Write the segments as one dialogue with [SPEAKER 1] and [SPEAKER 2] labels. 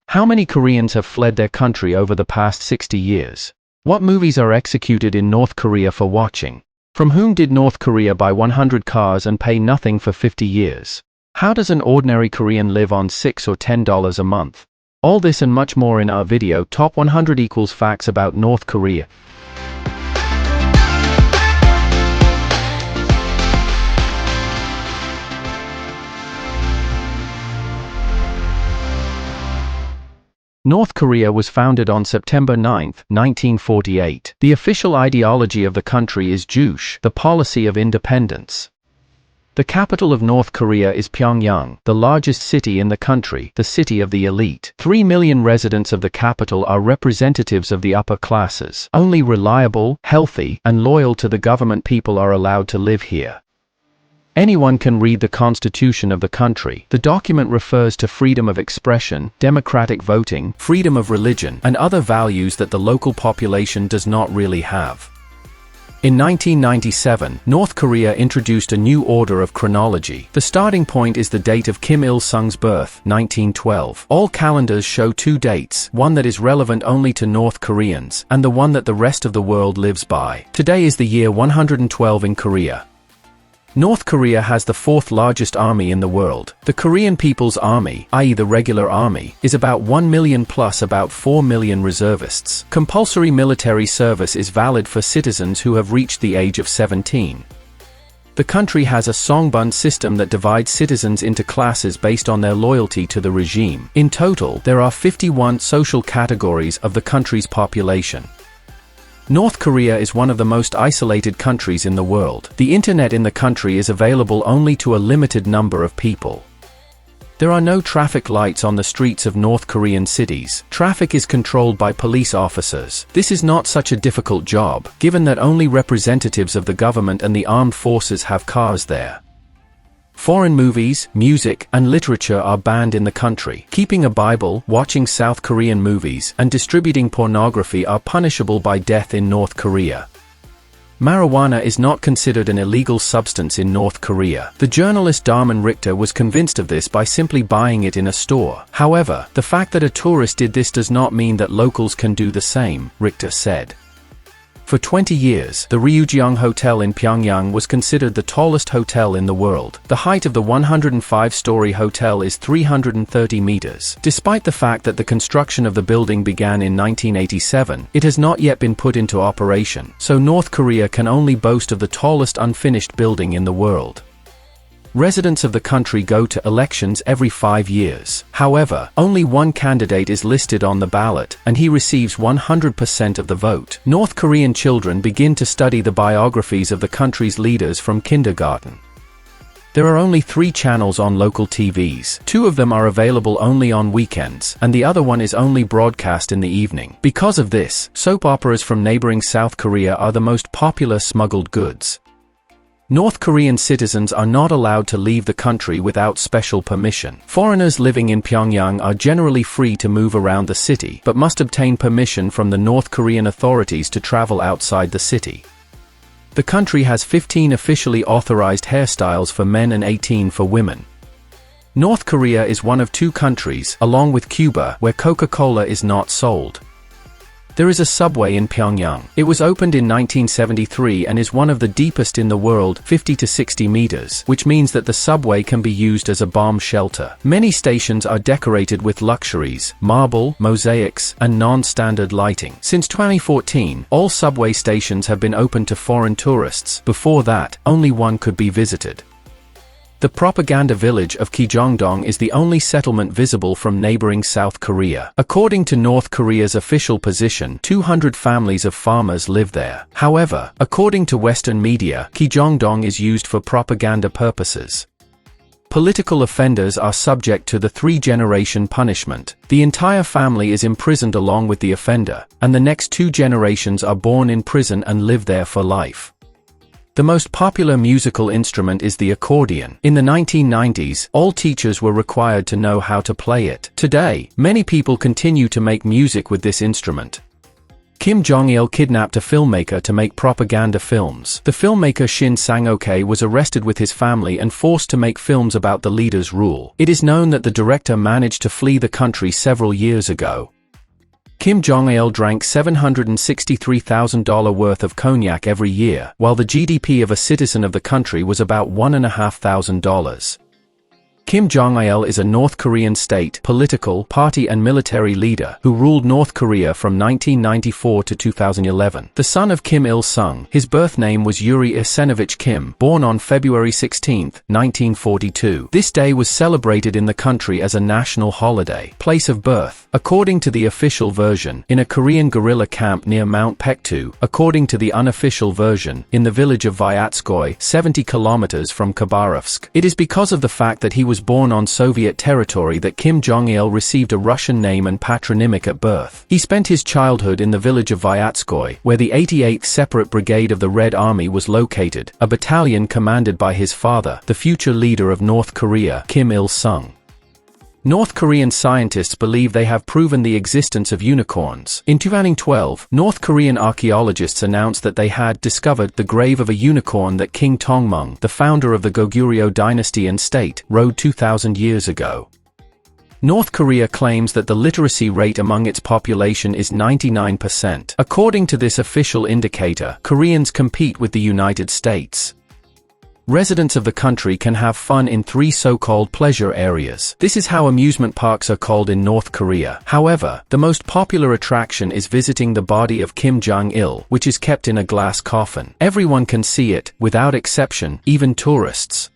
[SPEAKER 1] How many Koreans have fled their country over the past 60 years? What movies are executed in North Korea for watching? From whom did North Korea buy 100 cars and pay nothing for 50 years? How does an ordinary Korean live on $6 or $10 a month? All this and much more in our video Top 100 Equals Facts about North Korea. North Korea was founded on September 9, 1948. The official ideology of the country is Juche, the policy of independence. The capital of North Korea is Pyongyang, the largest city in the country, the city of the elite. 3 million residents of the capital are representatives of the upper classes. Only reliable, healthy, and loyal to the government people are allowed to live here. Anyone can read the constitution of the country. The document refers to freedom of expression, democratic voting, freedom of religion, and other values that the local population does not really have. In 1997, North Korea introduced a new order of chronology. The starting point is the date of Kim Il-sung's birth, 1912. All calendars show two dates, one that is relevant only to North Koreans, and the one that the rest of the world lives by. Today is the year 112 in Korea. North Korea has the fourth largest army in the world. The Korean People's Army, i.e. the regular army, is about 1 million plus about 4 million reservists. Compulsory military service is valid for citizens who have reached the age of 17. The country has a songbun system that divides citizens into classes based on their loyalty to the regime. In total, there are 51 social categories of the country's population. North Korea is one of the most isolated countries in the world. The internet in the country is available only to a limited number of people. There are no traffic lights on the streets of North Korean cities. Traffic is controlled by police officers. This is not such a difficult job, given that only representatives of the government and the armed forces have cars there. Foreign movies, music, and literature are banned in the country. Keeping a Bible, watching South Korean movies, and distributing pornography are punishable by death in North Korea. Marijuana is not considered an illegal substance in North Korea. The journalist Darman Richter was convinced of this by simply buying it in a store. However, the fact that a tourist did this does not mean that locals can do the same, Richter said. For 20 years, the Ryugyong Hotel in Pyongyang was considered the tallest hotel in the world. The height of the 105-story hotel is 330 meters. Despite the fact that the construction of the building began in 1987, it has not yet been put into operation, so North Korea can only boast of the tallest unfinished building in the world. Residents of the country go to elections every 5 years. However, only one candidate is listed on the ballot, and he receives 100% of the vote. North Korean children begin to study the biographies of the country's leaders from kindergarten. There are only 3 channels on local TVs. 2 of them are available only on weekends, and the other one is only broadcast in the evening. Because of this, soap operas from neighboring South Korea are the most popular smuggled goods. North Korean citizens are not allowed to leave the country without special permission. Foreigners living in Pyongyang are generally free to move around the city, but must obtain permission from the North Korean authorities to travel outside the city. The country has 15 officially authorized hairstyles for men and 18 for women. North Korea is one of 2 countries, along with Cuba, where Coca-Cola is not sold. There is a subway in Pyongyang. It was opened in 1973 and is one of the deepest in the world, 50 to 60 meters, which means that the subway can be used as a bomb shelter. Many stations are decorated with luxuries, marble, mosaics, and non-standard lighting. Since 2014, all subway stations have been open to foreign tourists. Before that, only one could be visited. The propaganda village of Kijongdong is the only settlement visible from neighboring South Korea. According to North Korea's official position, 200 families of farmers live there. However, according to Western media, Kijongdong is used for propaganda purposes. Political offenders are subject to the 3-generation punishment. The entire family is imprisoned along with the offender, and the next 2 generations are born in prison and live there for life. The most popular musical instrument is the accordion. In the 1990s, all teachers were required to know how to play it. Today, many people continue to make music with this instrument. Kim Jong-il kidnapped a filmmaker to make propaganda films. The filmmaker Shin Sang-ok was arrested with his family and forced to make films about the leader's rule. It is known that the director managed to flee the country several years ago. Kim Jong-il drank $763,000 worth of cognac every year, while the GDP of a citizen of the country was about $1,500. Kim Jong-il is a North Korean state, political, party and military leader who ruled North Korea from 1994 to 2011. The son of Kim Il-sung, his birth name was Yuri Arsenovich Kim, born on February 16, 1942. This day was celebrated in the country as a national holiday. Place of birth. According to the official version, in a Korean guerrilla camp near Mount Paektu. According to the unofficial version, in the village of Vyatskoy, 70 kilometers from Khabarovsk. It is because of the fact that he was born on Soviet territory that Kim Jong-il received a Russian name and patronymic at birth. He spent his childhood in the village of Vyatskoy, where the 88th Separate Brigade of the Red Army was located, a battalion commanded by his father, the future leader of North Korea, Kim Il-sung. North Korean scientists believe they have proven the existence of unicorns. In 2012, North Korean archaeologists announced that they had discovered the grave of a unicorn that King Tongmung, the founder of the Goguryeo dynasty and state, rode 2,000 years ago. North Korea claims that the literacy rate among its population is 99%. According to this official indicator, Koreans compete with the United States. Residents of the country can have fun in 3 so-called pleasure areas. This is how amusement parks are called in North Korea. However, the most popular attraction is visiting the body of Kim Jong-il, which is kept in a glass coffin. Everyone can see it, without exception, even tourists.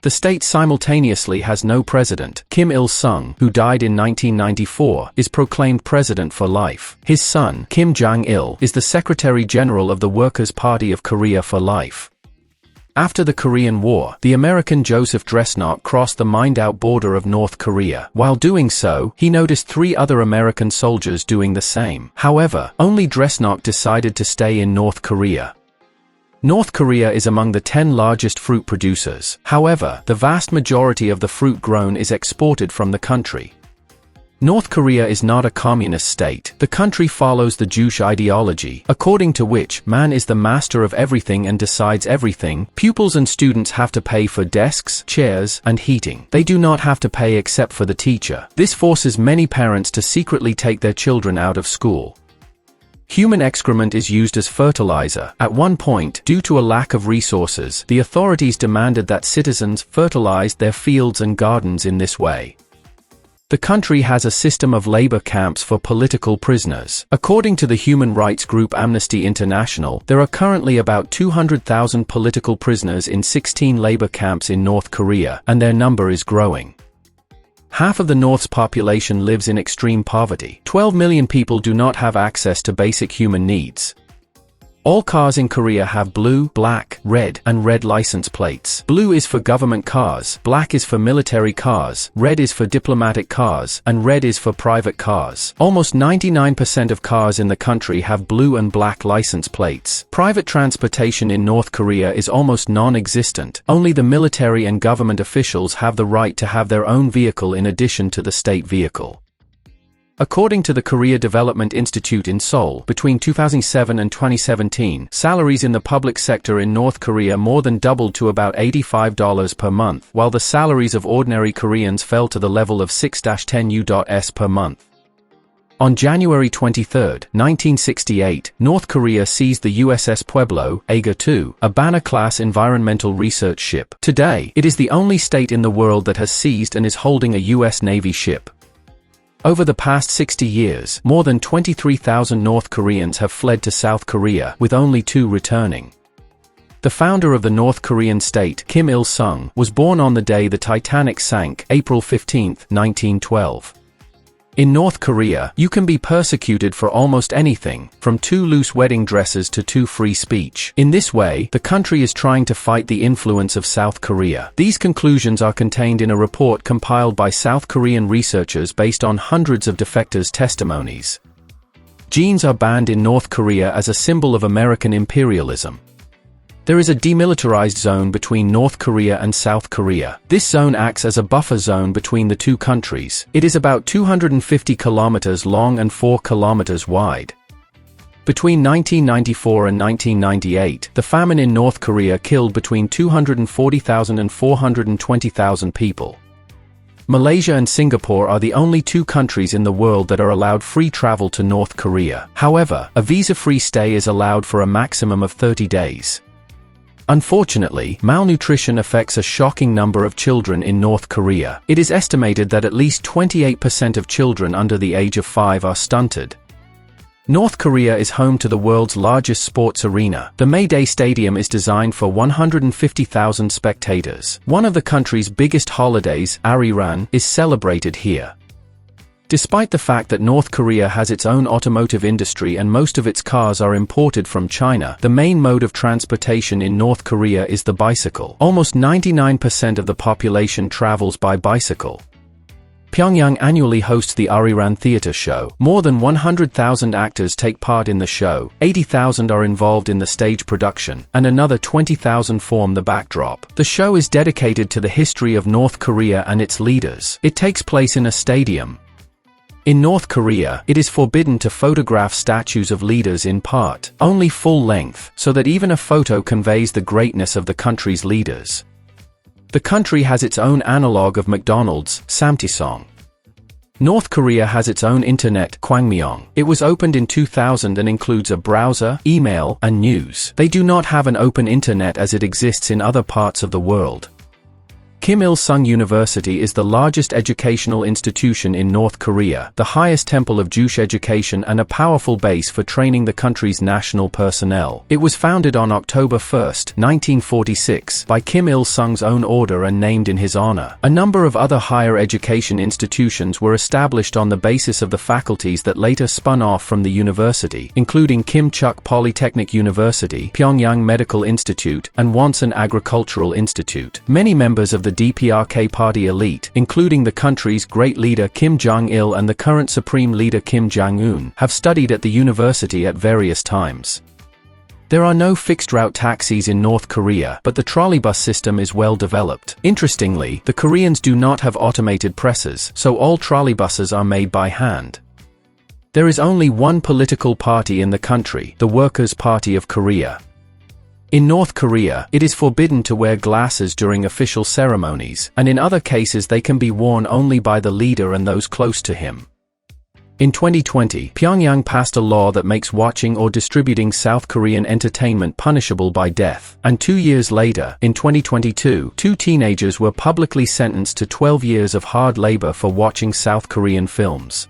[SPEAKER 1] The state simultaneously has no president. Kim Il-sung, who died in 1994, is proclaimed president for life. His son, Kim Jong-il, is the Secretary General of the Workers' Party of Korea for life. After the Korean War, the American Joseph Dresnok crossed the mined-out border of North Korea. While doing so, he noticed 3 other American soldiers doing the same. However, only Dresnok decided to stay in North Korea. North Korea is among the 10 largest fruit producers. However, the vast majority of the fruit grown is exported from the country. North Korea is not a communist state. The country follows the Juche ideology, according to which man is the master of everything and decides everything. Pupils and students have to pay for desks, chairs, and heating. They do not have to pay except for the teacher. This forces many parents to secretly take their children out of school. Human excrement is used as fertilizer. At one point, due to a lack of resources, the authorities demanded that citizens fertilized their fields and gardens in this way. The country has a system of labor camps for political prisoners. According to the human rights group Amnesty International, there are currently about 200,000 political prisoners in 16 labor camps in North Korea, and their number is growing. Half of the North's population lives in extreme poverty. 12 million people do not have access to basic human needs. All cars in Korea have blue, black, red, and red license plates. Blue is for government cars, black is for military cars, red is for diplomatic cars, and red is for private cars. Almost 99% of cars in the country have blue and black license plates. Private transportation in North Korea is almost non-existent. Only the military and government officials have the right to have their own vehicle in addition to the state vehicle. According to the Korea Development Institute in Seoul, between 2007 and 2017, salaries in the public sector in North Korea more than doubled to about $85 per month, while the salaries of ordinary Koreans fell to the level of 6-10 US per month. On January 23, 1968, North Korea seized the USS Pueblo, AGA-2, a Banner-class environmental research ship. Today, it is the only state in the world that has seized and is holding a US Navy ship. Over the past 60 years, more than 23,000 North Koreans have fled to South Korea, with only 2 returning. The founder of the North Korean state, Kim Il-sung, was born on the day the Titanic sank, April 15, 1912. In North Korea, you can be persecuted for almost anything, from 2 loose wedding dresses to 2 free speech. In this way, the country is trying to fight the influence of South Korea. These conclusions are contained in a report compiled by South Korean researchers based on hundreds of defectors' testimonies. Jeans are banned in North Korea as a symbol of American imperialism. There is a demilitarized zone between North Korea and South Korea. This zone acts as a buffer zone between the 2 countries. It is about 250 kilometers long and 4 kilometers wide. Between 1994 and 1998, the famine in North Korea killed between 240,000 and 420,000 people. Malaysia and Singapore are the only two countries in the world that are allowed free travel to North Korea. However, a visa-free stay is allowed for a maximum of 30 days. Unfortunately, malnutrition affects a shocking number of children in North Korea. It is estimated that at least 28% of children under the age of 5 are stunted. North Korea is home to the world's largest sports arena. The Mayday Stadium is designed for 150,000 spectators. One of the country's biggest holidays, Ariran, is celebrated here. Despite the fact that North Korea has its own automotive industry and most of its cars are imported from China, the main mode of transportation in North Korea is the bicycle. Almost 99% of the population travels by bicycle. Pyongyang annually hosts the Ariran Theater Show. More than 100,000 actors take part in the show, 80,000 are involved in the stage production, and another 20,000 form the backdrop. The show is dedicated to the history of North Korea and its leaders. It takes place in a stadium. In North Korea, it is forbidden to photograph statues of leaders in part, only full length, so that even a photo conveys the greatness of the country's leaders. The country has its own analog of McDonald's, Samtisong. North Korea has its own internet, Kwangmyong. It was opened in 2000 and includes a browser, email, and news. They do not have an open internet as it exists in other parts of the world. Kim Il-sung University is the largest educational institution in North Korea, the highest temple of Jewish education and a powerful base for training the country's national personnel. It was founded on October 1, 1946, by Kim Il-sung's own order and named in his honor. A number of other higher education institutions were established on the basis of the faculties that later spun off from the university, including Kim Chuk Polytechnic University, Pyongyang Medical Institute, and Wonsan Agricultural Institute. Many members of the DPRK party elite, including the country's great leader Kim Jong-il and the current supreme leader Kim Jong-un, have studied at the university at various times. There are no fixed-route taxis in North Korea, but the trolleybus system is well developed. Interestingly, the Koreans do not have automated presses, so all trolleybuses are made by hand. There is only one political party in the country, the Workers' Party of Korea. In North Korea, it is forbidden to wear glasses during official ceremonies, and in other cases they can be worn only by the leader and those close to him. In 2020, Pyongyang passed a law that makes watching or distributing South Korean entertainment punishable by death, and 2 years later, in 2022, 2 teenagers were publicly sentenced to 12 years of hard labor for watching South Korean films.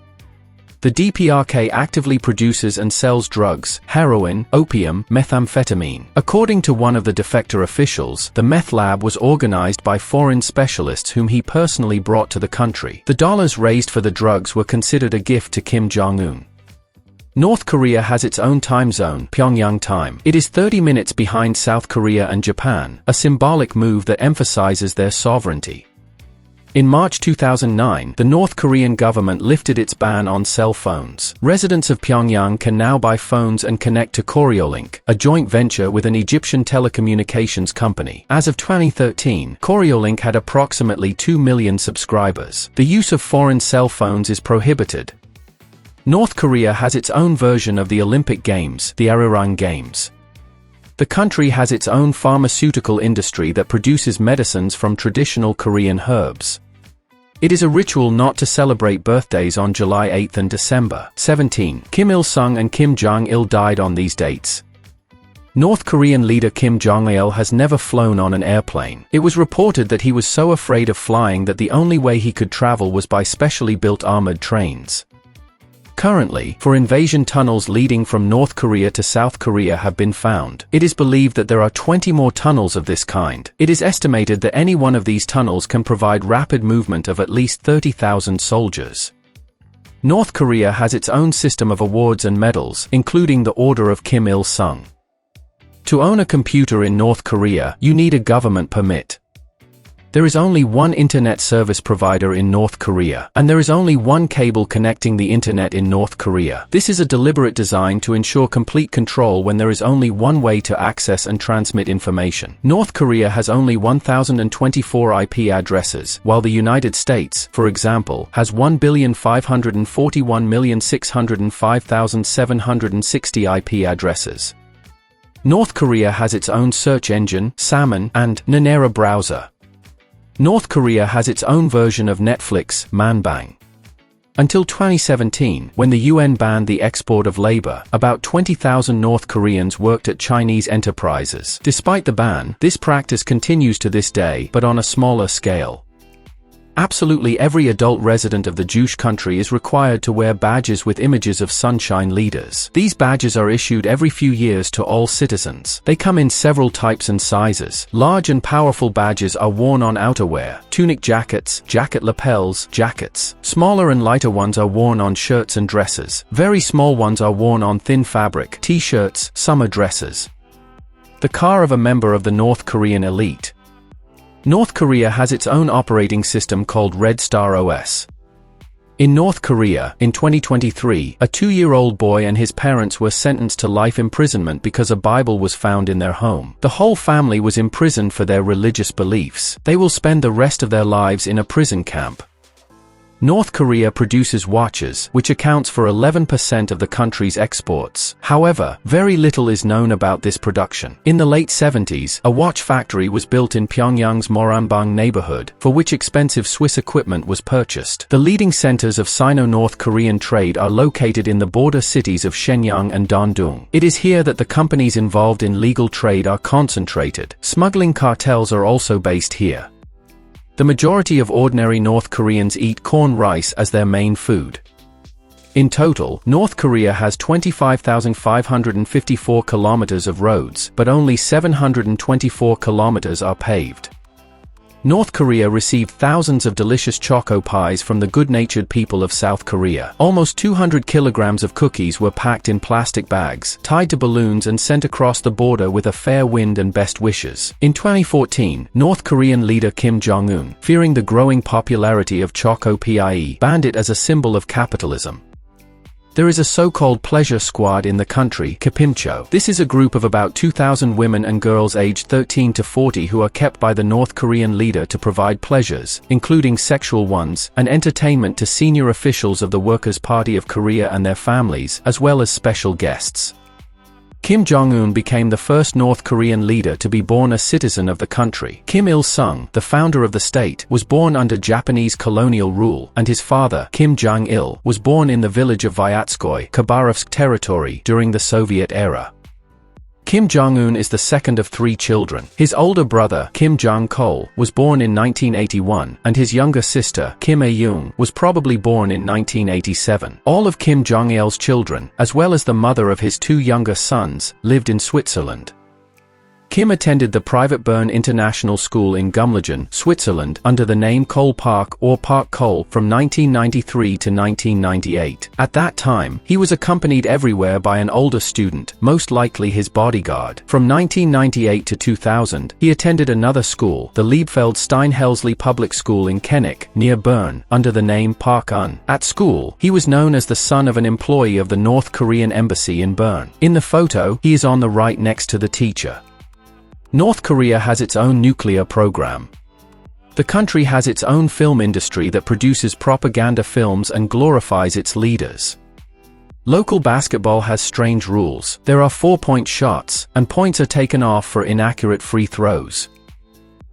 [SPEAKER 1] The DPRK actively produces and sells drugs, heroin, opium, methamphetamine. According to one of the defector officials, the meth lab was organized by foreign specialists whom he personally brought to the country. The dollars raised for the drugs were considered a gift to Kim Jong-un. North Korea has its own time zone, Pyongyang time. It is 30 minutes behind South Korea and Japan, a symbolic move that emphasizes their sovereignty. In March 2009, the North Korean government lifted its ban on cell phones. Residents of Pyongyang can now buy phones and connect to Koreolink, a joint venture with an Egyptian telecommunications company. As of 2013, Koreolink had approximately 2 million subscribers. The use of foreign cell phones is prohibited. North Korea has its own version of the Olympic Games, the Arirang Games. The country has its own pharmaceutical industry that produces medicines from traditional Korean herbs. It is a ritual not to celebrate birthdays on July 8 and December 17. Kim Il-sung and Kim Jong-il died on these dates. North Korean leader Kim Jong-il has never flown on an airplane. It was reported that he was so afraid of flying that the only way he could travel was by specially built armored trains. Currently, for invasion tunnels leading from North Korea to South Korea have been found. It is believed that there are 20 more tunnels of this kind. It is estimated that any one of these tunnels can provide rapid movement of at least 30,000 soldiers. North Korea has its own system of awards and medals, including the Order of Kim Il-sung. To own a computer in North Korea, you need a government permit. There is only one internet service provider in North Korea, and there is only one cable connecting the internet in North Korea. This is a deliberate design to ensure complete control when there is only one way to access and transmit information. North Korea has only 1,024 IP addresses, while the United States, for example, has 1,541,605,760 IP addresses. North Korea has its own search engine, Salmon, and Nanera browser. North Korea has its own version of Netflix, Manbang. Until 2017, when the UN banned the export of labor, about 20,000 North Koreans worked at Chinese enterprises. Despite the ban, this practice continues to this day, but on a smaller scale. Absolutely every adult resident of the Jewish country is required to wear badges with images of sunshine leaders. These badges are issued every few years to all citizens. They come in several types and sizes. Large and powerful badges are worn on outerwear, tunic jackets, jacket lapels, jackets. Smaller and lighter ones are worn on shirts and dresses. Very small ones are worn on thin fabric, t-shirts, summer dresses. The car of a member of the North Korean elite. North Korea has its own operating system called Red Star OS. In North Korea, in 2023, a 2-year-old boy and his parents were sentenced to life imprisonment because a Bible was found in their home. The whole family was imprisoned for their religious beliefs. They will spend the rest of their lives in a prison camp. North Korea produces watches, which accounts for 11% of the country's exports. However, very little is known about this production. In the late 70s, a watch factory was built in Pyongyang's Moranbang neighborhood, for which expensive Swiss equipment was purchased. The leading centers of Sino-North Korean trade are located in the border cities of Shenyang and Dandong. It is here that the companies involved in legal trade are concentrated. Smuggling cartels are also based here. The majority of ordinary North Koreans eat corn rice as their main food. In total, North Korea has 25,554 kilometers of roads, but only 724 kilometers are paved. North Korea received thousands of delicious choco pies from the good-natured people of South Korea. Almost 200 kilograms of cookies were packed in plastic bags, tied to balloons and sent across the border with a fair wind and best wishes. In 2014, North Korean leader Kim Jong-un, fearing the growing popularity of choco pie, banned it as a symbol of capitalism. There is a so-called pleasure squad in the country, Kapimcho. This is a group of about 2,000 women and girls aged 13 to 40 who are kept by the North Korean leader to provide pleasures, including sexual ones, and entertainment to senior officials of the Workers' Party of Korea and their families, as well as special guests. Kim Jong-un became the first North Korean leader to be born a citizen of the country. Kim Il-sung, the founder of the state, was born under Japanese colonial rule, and his father, Kim Jong-il, was born in the village of Vyatskoy, Khabarovsk territory, during the Soviet era. Kim Jong-un is the second of 3 children. His older brother, Kim Jong-chol, was born in 1981, and his younger sister, Kim A-young, was probably born in 1987. All of Kim Jong-il's children, as well as the mother of his 2 younger sons, lived in Switzerland. Kim attended the private Bern International School in Gumlingen, Switzerland, under the name Cole Park or Park Cole from 1993 to 1998. At that time, he was accompanied everywhere by an older student, most likely his bodyguard. From 1998 to 2000, he attended another school, the Liebfeld Stein-Helsley Public School in Kenneck, near Bern, under the name Park Un. At school, he was known as the son of an employee of the North Korean embassy in Bern. In the photo, he is on the right next to the teacher. North Korea has its own nuclear program. The country has its own film industry that produces propaganda films and glorifies its leaders. Local basketball has strange rules. There are 4-point shots, and points are taken off for inaccurate free throws.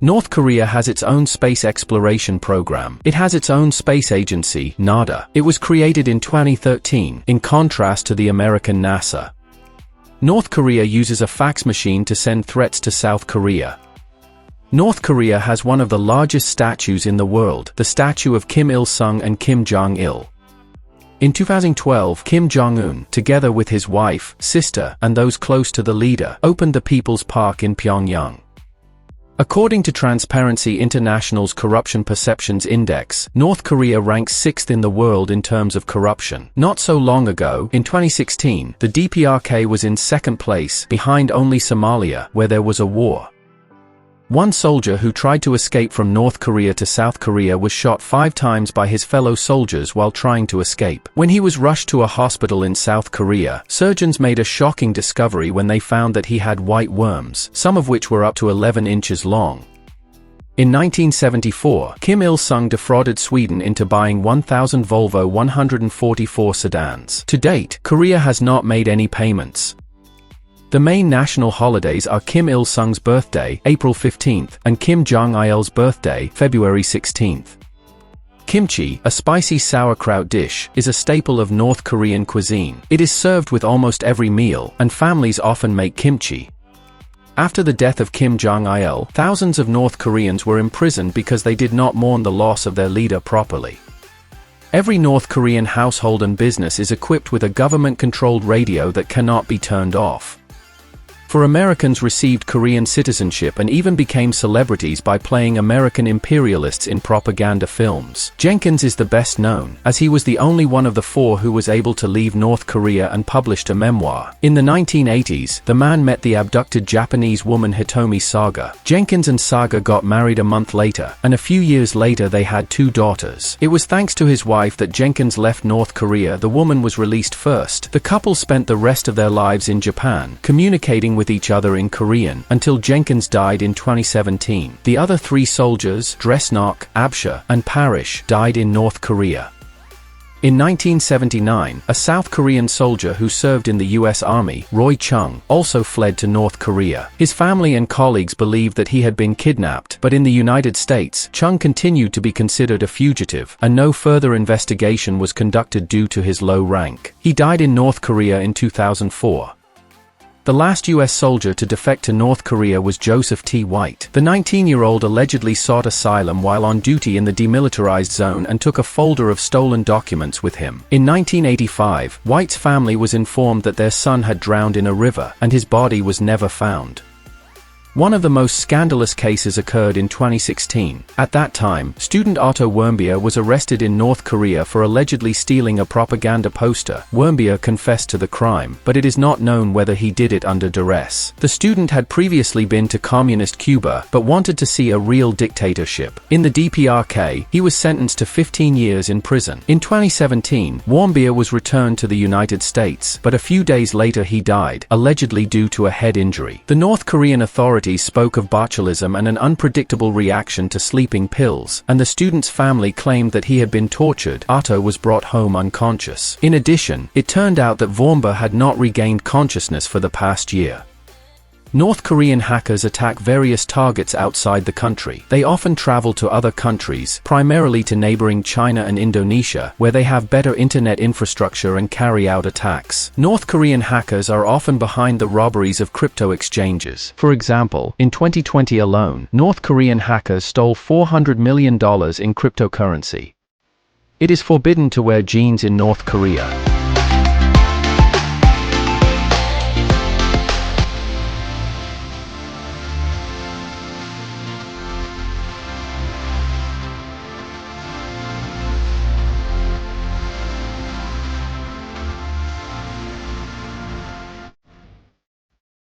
[SPEAKER 1] North Korea has its own space exploration program. It has its own space agency, NADA. It was created in 2013, in contrast to the American NASA. North Korea uses a fax machine to send threats to South Korea. North Korea has one of the largest statues in the world, the statue of Kim Il-sung and Kim Jong-il. In 2012, Kim Jong-un, together with his wife, sister, and those close to the leader, opened the People's Park in Pyongyang. According to Transparency International's Corruption Perceptions Index, North Korea ranks 6th in the world in terms of corruption. Not so long ago, in 2016, the DPRK was in 2nd place, behind only Somalia, where there was a war. One soldier who tried to escape from North Korea to South Korea was shot 5 times by his fellow soldiers while trying to escape. When he was rushed to a hospital in South Korea, surgeons made a shocking discovery when they found that he had white worms, some of which were up to 11 inches long. In 1974, Kim Il-sung defrauded Sweden into buying 1,000 Volvo 144 sedans. To date, Korea has not made any payments. The main national holidays are Kim Il-sung's birthday, April 15th, and Kim Jong-il's birthday, February 16th. Kimchi, a spicy sauerkraut dish, is a staple of North Korean cuisine. It is served with almost every meal, and families often make kimchi. After the death of Kim Jong-il, thousands of North Koreans were imprisoned because they did not mourn the loss of their leader properly. Every North Korean household and business is equipped with a government-controlled radio that cannot be turned off. For Americans received Korean citizenship and even became celebrities by playing American imperialists in propaganda films. Jenkins is the best known, as he was the only one of the 4 who was able to leave North Korea and published a memoir. In the 1980s, the man met the abducted Japanese woman Hitomi Saga. Jenkins and Saga got married a month later, and a few years later they had 2 daughters. It was thanks to his wife that Jenkins left North Korea. The woman was released first. The couple spent the rest of their lives in Japan, communicating with each other in Korean, until Jenkins died in 2017. The other 3 soldiers, Dresnok, Absha, and Parish, died in North Korea. In 1979, a South Korean soldier who served in the U.S. Army, Roy Chung, also fled to North Korea. His family and colleagues believed that he had been kidnapped, but in the United States, Chung continued to be considered a fugitive, and no further investigation was conducted due to his low rank. He died in North Korea in 2004. The last U.S. soldier to defect to North Korea was Joseph T. White. The 19-year-old allegedly sought asylum while on duty in the demilitarized zone and took a folder of stolen documents with him. In 1985, White's family was informed that their son had drowned in a river, and his body was never found. One of the most scandalous cases occurred in 2016. At that time, student Otto Warmbier was arrested in North Korea for allegedly stealing a propaganda poster. Warmbier confessed to the crime, but it is not known whether he did it under duress. The student had previously been to communist Cuba, but wanted to see a real dictatorship. In the DPRK, he was sentenced to 15 years in prison. In 2017, Warmbier was returned to the United States, but a few days later he died, allegedly due to a head injury. The North Korean authorities spoke of botulism and an unpredictable reaction to sleeping pills, and the student's family claimed that he had been tortured. Otto was brought home unconscious. In addition, it turned out that Warmbier had not regained consciousness for the past year. North Korean hackers attack various targets outside the country. They often travel to other countries, primarily to neighboring China and Indonesia, where they have better internet infrastructure and carry out attacks. North Korean hackers are often behind the robberies of crypto exchanges. For example, in 2020 alone, North Korean hackers stole $400 million in cryptocurrency. It is forbidden to wear jeans in North Korea.